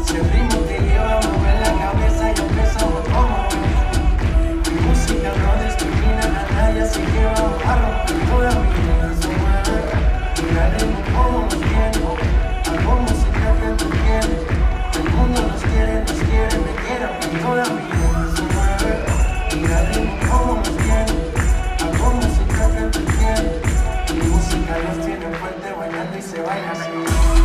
Si el ritmo te lleva a mover la cabeza y empezamos como mi música no discrimina a nadie, así que vamos a romper toda mi vida se mueve. Mira el ritmo como nos tiene, hago música que tú quieres. El mundo nos quiere, me quiere, toda mi vida se mueve. Mira el ritmo como nos tiene, hago música que tú quieres. Mi música los tiene fuerte bailando y se baila así.